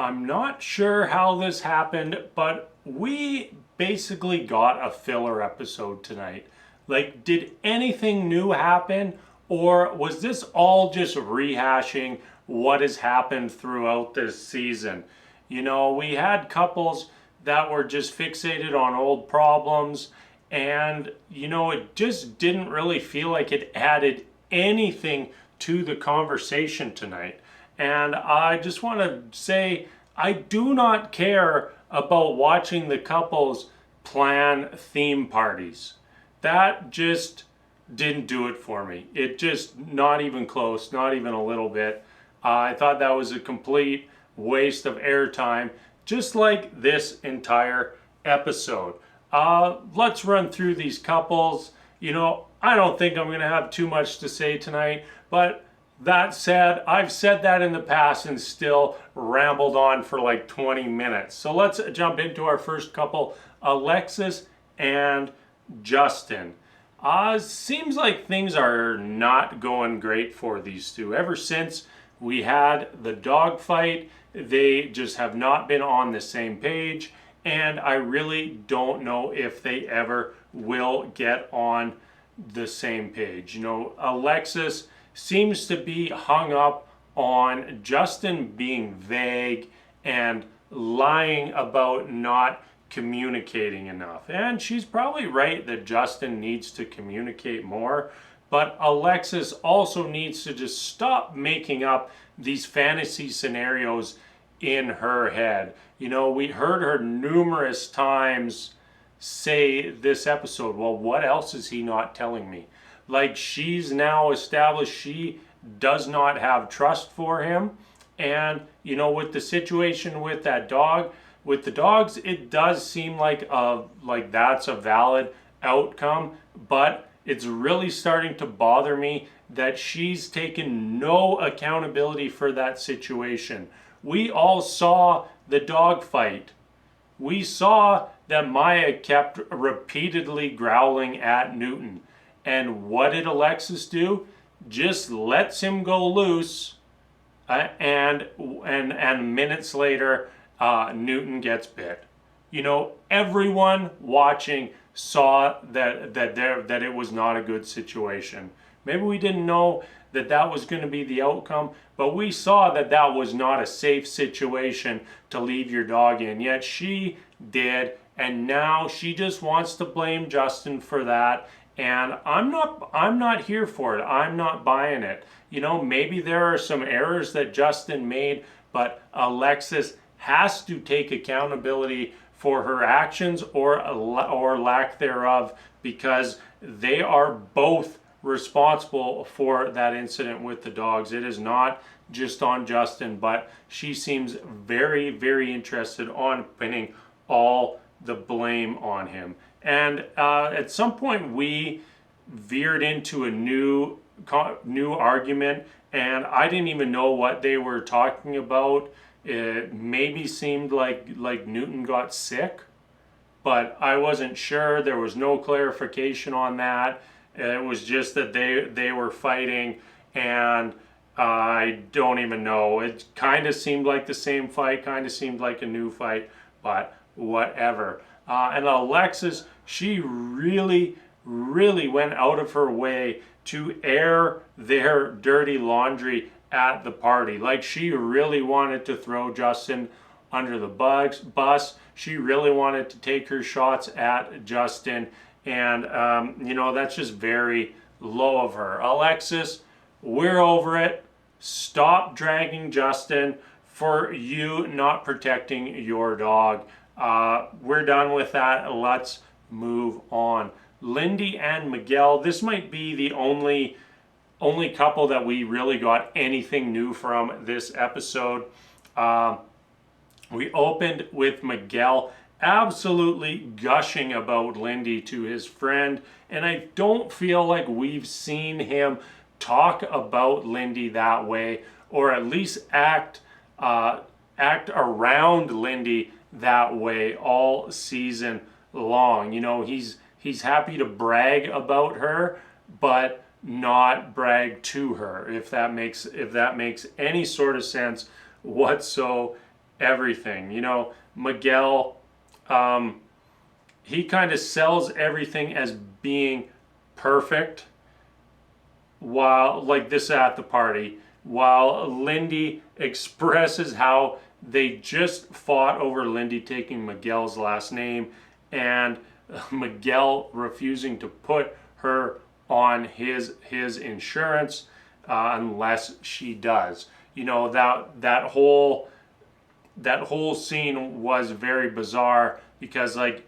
I'm not sure how this happened, but we basically got a filler episode tonight. Like, did anything new happen, or was this all just rehashing what has happened throughout this season? You know, we had couples that were just fixated on old problems, and, you know, it just didn't really feel like it added anything to the conversation tonight. And I just want to say, I do not care about watching the couples plan theme parties. That just didn't do it for me. It just, not even close, not even a little bit. I thought that was a complete waste of airtime, just like this entire episode. Let's run through these couples. You know, I don't think I'm going to have too much to say tonight, but that said, I've said that in the past and still rambled on for like 20 minutes. So let's jump into our first couple, Alexis and Justin. Seems like things are not going great for these two. Ever since we had the dog fight, they just have not been on the same page, and I really don't know if they ever will get on the same page. You know, Alexis seems to be hung up on Justin being vague and lying about not communicating enough. And she's probably right that Justin needs to communicate more, but Alexis also needs to just stop making up these fantasy scenarios in her head. You know, we heard her numerous times say this episode, well, what else is he not telling me? Like, she's now established she does not have trust for him. And, you know, with the situation with that dog, with the dogs, it does seem like that's a valid outcome, but it's really starting to bother me that she's taken no accountability for that situation. We all saw the dog fight. We saw that Maya kept repeatedly growling at Newton. And what did Alexis do? Just lets him go loose, and minutes later, Newton gets bit. You know, everyone watching saw that it was not a good situation. Maybe we didn't know that was going to be the outcome, but we saw that was not a safe situation to leave your dog in. Yet she did, and now she just wants to blame Justin for that. And I'm not here for it. I'm not buying it. You know, maybe there are some errors that Justin made, but Alexis has to take accountability for her actions or lack thereof, because they are both responsible for that incident with the dogs. It is not just on Justin, but she seems very, very interested on pinning all the blame on him. And at some point we veered into a new argument, and I didn't even know what they were talking about. It maybe seemed like Newton got sick, but I wasn't sure. There was no clarification on that. It was just that they were fighting, and I don't even know. It kind of seemed like the same fight, kind of seemed like a new fight, but whatever. And Alexis, she really, really went out of her way to air their dirty laundry at the party. Like, she really wanted to throw Justin under the bus. She really wanted to take her shots at Justin. And, you know, that's just very low of her. Alexis, we're over it. Stop dragging Justin for you not protecting your dog. We're done with that. Let's move on. Lindy and Miguel, this might be the only couple that we really got anything new from this episode. We opened with Miguel absolutely gushing about Lindy to his friend, and I don't feel like we've seen him talk about Lindy that way, or at least act around Lindy that way all season long. You know, he's happy to brag about her, but not brag to her, if that makes any sort of sense whatsoever. everything. You know, Miguel, he kind of sells everything as being perfect, while, like this at the party, while Lindy expresses how they just fought over Lindy taking Miguel's last name, and Miguel refusing to put her on his insurance unless she does. You know, that whole scene was very bizarre, because like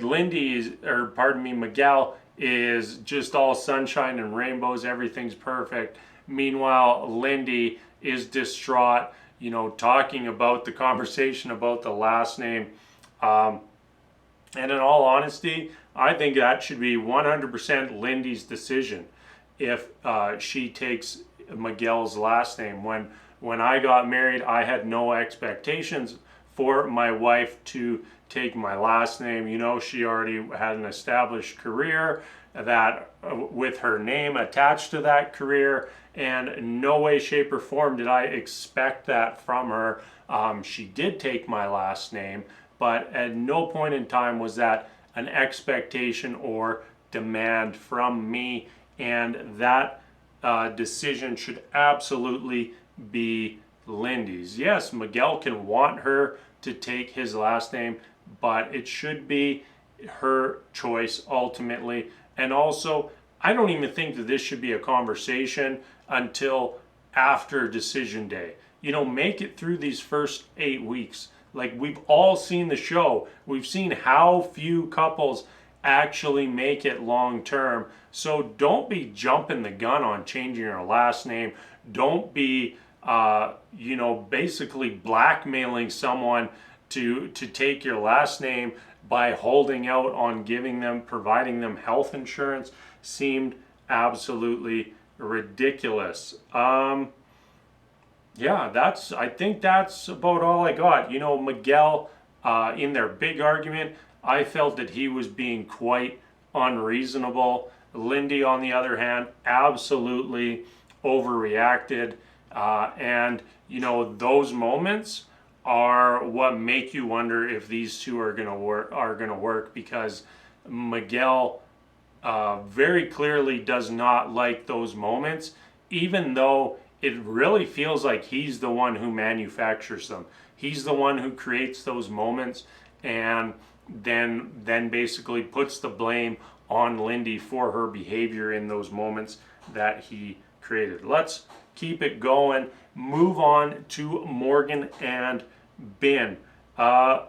Lindy is, or pardon me, Miguel is just all sunshine and rainbows, everything's perfect. Meanwhile, Lindy is distraught, you know, talking about the conversation about the last name. And in all honesty, I think that should be 100% Lindy's decision if she takes Miguel's last name. When I got married, I had no expectations for my wife to take my last name. You know, she already had an established career that with her name attached to that career, and no way, shape, or form did I expect that from her. She did take my last name, but at no point in time was that an expectation or demand from me, and that decision should absolutely be Lindy's. Yes, Miguel can want her to take his last name, but it should be her choice ultimately. And also, I don't even think that this should be a conversation until after decision day. You know, make it through these first 8 weeks. Like, we've all seen the show. We've seen how few couples actually make it long term. So don't be jumping the gun on changing your last name. Don't be, you know, basically blackmailing someone to take your last name by holding out on providing them health insurance. Seemed absolutely ridiculous. Yeah, I think that's about all I got. You know, Miguel, in their big argument, I felt that he was being quite unreasonable. Lindy, on the other hand, absolutely overreacted. And, you know, those moments are what make you wonder if these two are going to work, because Miguel very clearly does not like those moments, even though it really feels like he's the one who manufactures them. He's the one who creates those moments, and then basically puts the blame on Lindy for her behavior in those moments that he created. Let's keep it going. Move on to Morgan and Ben.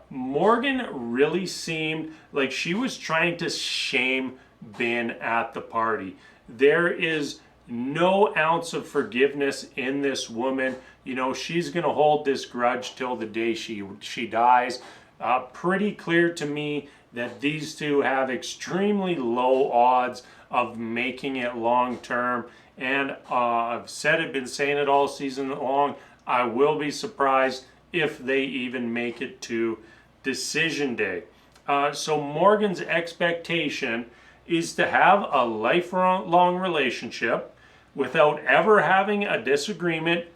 Morgan really seemed like she was trying to shame Ben at the party. There is no ounce of forgiveness in this woman. You know, she's gonna hold this grudge till the day she dies. Pretty clear to me that these two have extremely low odds of making it long term. And I've been saying it all season long. I will be surprised if they even make it to decision day. So Morgan's expectation is to have a lifelong relationship without ever having a disagreement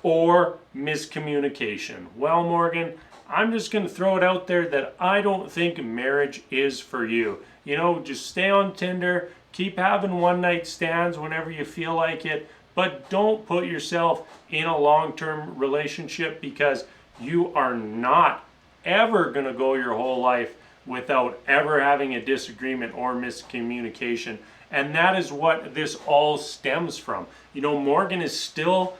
or miscommunication. Well, Morgan, I'm just going to throw it out there that I don't think marriage is for you. You know, just stay on Tinder, keep having one-night stands whenever you feel like it, but don't put yourself in a long-term relationship, because you are not ever going to go your whole life without ever having a disagreement or miscommunication. And that is what this all stems from. You know, Morgan is still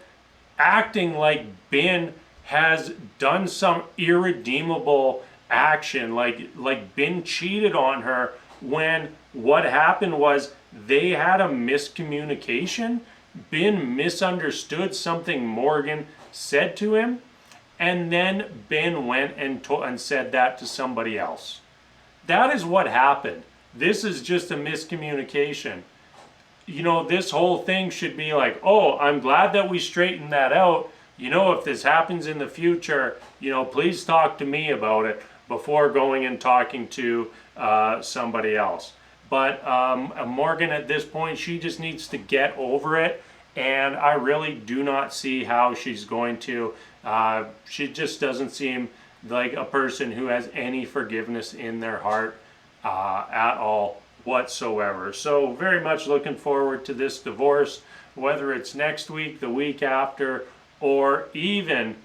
acting like Ben has done some irredeemable action, like Ben cheated on her, when what happened was they had a miscommunication. Ben misunderstood something Morgan said to him, and then Ben went and said that to somebody else. That is what happened. This is just a miscommunication. You know, this whole thing should be like, oh, I'm glad that we straightened that out. You know, if this happens in the future, you know, please talk to me about it before going and talking to somebody else. But Morgan, at this point, she just needs to get over it. And I really do not see how she's going to. She just doesn't seem like a person who has any forgiveness in their heart at all whatsoever. So very much looking forward to this divorce, whether it's next week, the week after, or even,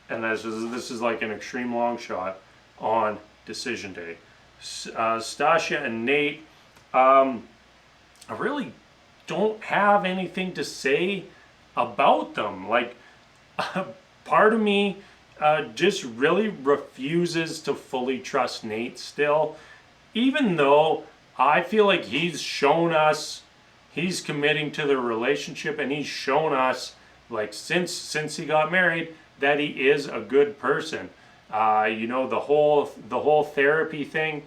and this is like an extreme long shot, on decision day. Stacia and Nate, I really don't have anything to say about them. Like, part of me just really refuses to fully trust Nate still, even though I feel like he's shown us he's committing to the relationship, and he's shown us, like, since he got married, that he is a good person. You know, the whole therapy thing.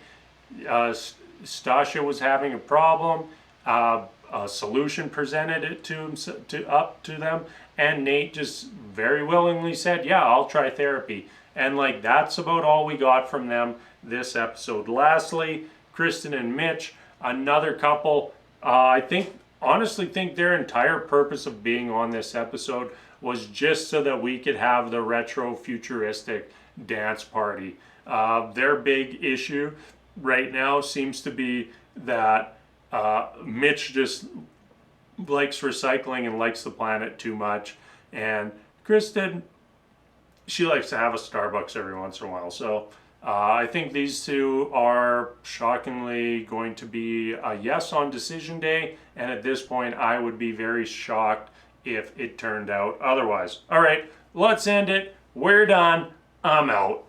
Stacia was having a problem. A solution presented it to them, and Nate just very willingly said, "Yeah, I'll try therapy." And like, that's about all we got from them this episode. Lastly, Kristin and Mitch, another couple. Honestly think their entire purpose of being on this episode was just so that we could have the retro futuristic dance party. Their big issue right now seems to be that Mitch just likes recycling and likes the planet too much, and Kristin, she likes to have a Starbucks every once in a while. So I think these two are shockingly going to be a yes on decision day, and at this point I would be very shocked if it turned out otherwise. All right, let's end it. We're done. I'm out.